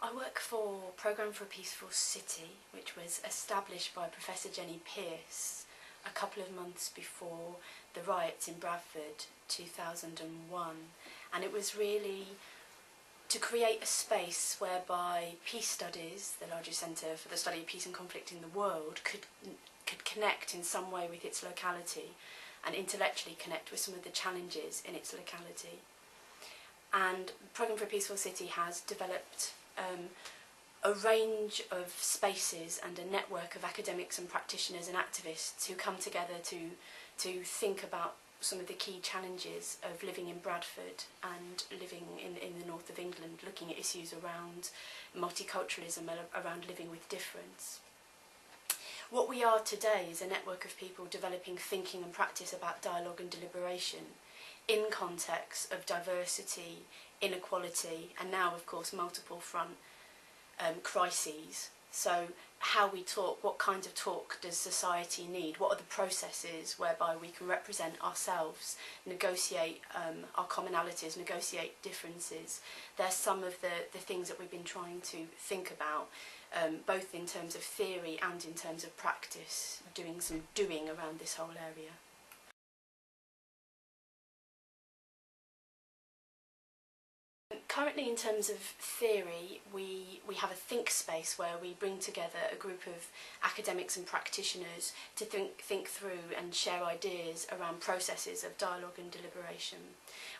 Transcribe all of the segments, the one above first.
I work for Programme for a Peaceful City, which was established by Professor Jenny Pierce a couple of months before the riots in Bradford 2001, and it was really to create a space whereby Peace Studies, the largest centre for the study of peace and conflict in the world, could connect in some way with its locality and intellectually connect with some of the challenges in its locality. And Programme for a Peaceful City has developed a range of spaces and a network of academics and practitioners and activists who come together to think about some of the key challenges of living in Bradford and living in the north of England, looking at issues around multiculturalism, around living with difference. What we are today is a network of people developing thinking and practice about dialogue and deliberation in context of diversity, inequality, and now, of course, multiple front crises. So how we talk, what kind of talk does society need? What are the processes whereby we can represent ourselves, negotiate our commonalities, negotiate differences? They're some of the things that we've been trying to think about, both in terms of theory and in terms of practice, doing some doing around this whole area. Currently, in terms of theory, we have a think space where we bring together a group of academics and practitioners to think through and share ideas around processes of dialogue and deliberation.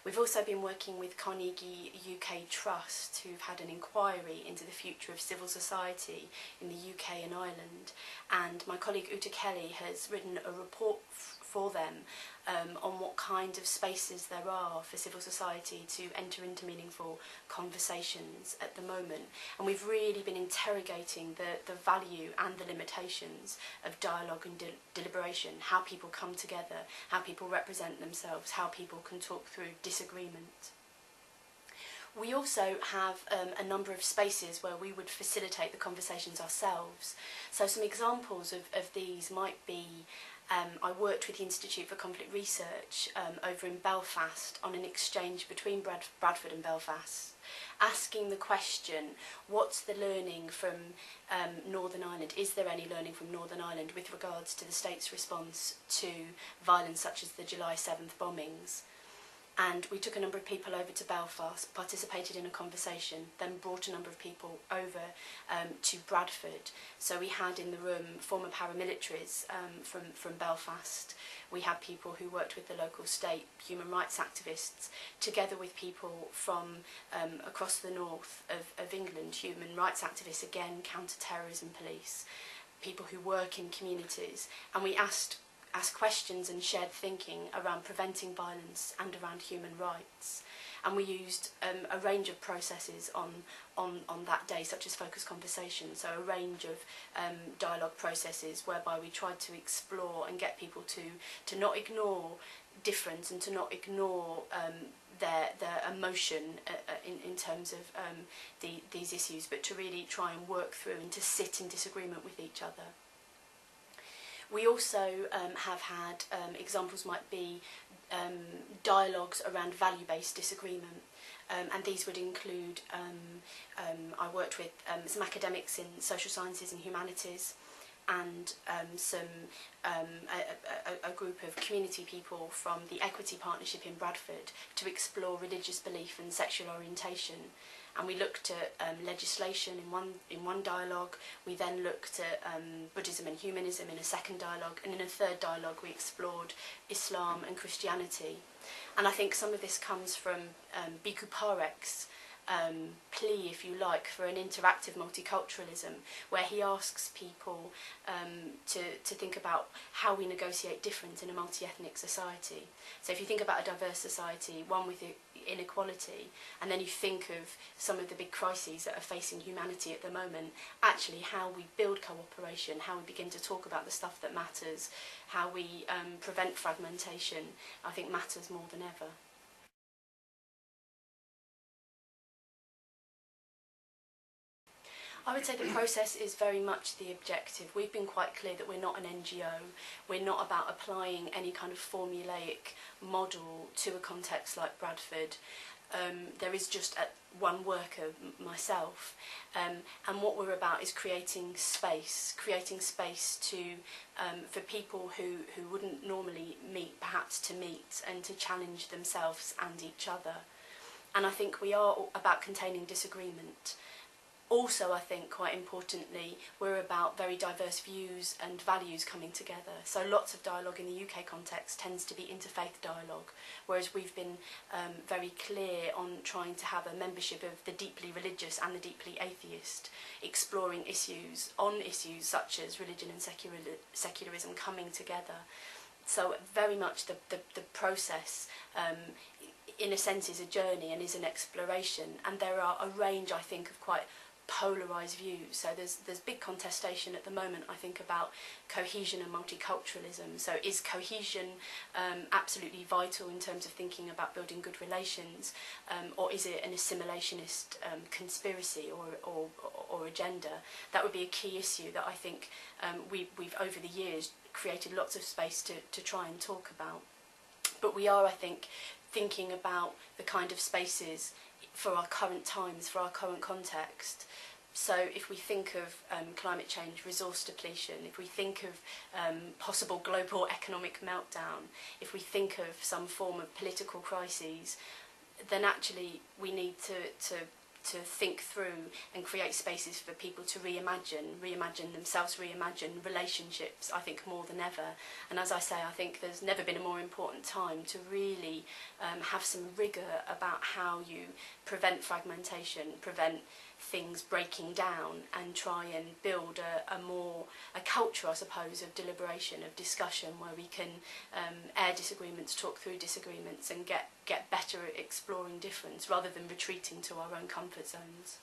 We've also been working with Carnegie UK Trust, who've had an inquiry into the future of civil society in the UK and Ireland, and my colleague Uta Kelly has written a report for them on what kind of spaces there are for civil society to enter into meaningful conversations at the moment. And we've really been interrogating the value and the limitations of dialogue and deliberation, how people come together, how people represent themselves, how people can talk through disagreement. We also have a number of spaces where we would facilitate the conversations ourselves. So some examples of these might be I worked with the Institute for Conflict Research over in Belfast on an exchange between Bradford and Belfast, asking the question, what's the learning from Northern Ireland? Is there any learning from Northern Ireland with regards to the state's response to violence such as the July 7th bombings? And we took a number of people over to Belfast, participated in a conversation, then brought a number of people over to Bradford. So we had in the room former paramilitaries from Belfast. We had people who worked with the local state human rights activists, together with people from across the north of England, human rights activists, again, counter-terrorism police, people who work in communities. And we asked questions and shared thinking around preventing violence and around human rights. And we used a range of processes on that day, such as focused conversation, so a range of dialogue processes whereby we tried to explore and get people to not ignore difference and to not ignore their emotion in terms of these issues, but to really try and work through and to sit in disagreement with each other. We also have had examples might be dialogues around value-based disagreement, and these would include, I worked with some academics in social sciences and humanities, and a group of community people from the Equity Partnership in Bradford to explore religious belief and sexual orientation. And we looked at legislation in one dialogue. We then looked at Buddhism and humanism in a second dialogue, and in a third dialogue we explored Islam and Christianity. And I think some of this comes from Bhikkhu Parekh's plea, if you like, for an interactive multiculturalism, where he asks people to think about how we negotiate difference in a multi-ethnic society. So if you think about a diverse society, one with inequality, and then you think of some of the big crises that are facing humanity at the moment, actually how we build cooperation, how we begin to talk about the stuff that matters, how we prevent fragmentation, I think matters more than ever. I would say the process is very much the objective. We've been quite clear that we're not an NGO. We're not about applying any kind of formulaic model to a context like Bradford. there is just one worker, myself, and what we're about is creating space to for people who wouldn't normally meet, perhaps to meet and to challenge themselves and each other. And I think we are about containing disagreement. Also, I think, quite importantly, we're about very diverse views and values coming together. So lots of dialogue in the UK context tends to be interfaith dialogue, whereas we've been very clear on trying to have a membership of the deeply religious and the deeply atheist, exploring issues such as religion and secularism coming together. So very much the process, in a sense, is a journey and is an exploration, and there are a range, I think, of quite polarised views. So there's big contestation at the moment, I think, about cohesion and multiculturalism. So is cohesion absolutely vital in terms of thinking about building good relations, or is it an assimilationist conspiracy or agenda? That would be a key issue that I think we've over the years created lots of space to try and talk about. But we are, I think, thinking about the kind of spaces for our current times, for our current context. So if we think of climate change, resource depletion, if we think of possible global economic meltdown, if we think of some form of political crises, then actually we need to think through and create spaces for people to reimagine themselves, reimagine relationships, I think, more than ever. And as I say, I think there's never been a more important time to really have some rigour about how you prevent fragmentation, prevent things breaking down, and try and build a culture, I suppose, of deliberation, of discussion, where we can air disagreements, talk through disagreements, and get better at exploring difference rather than retreating to our own comfort zones.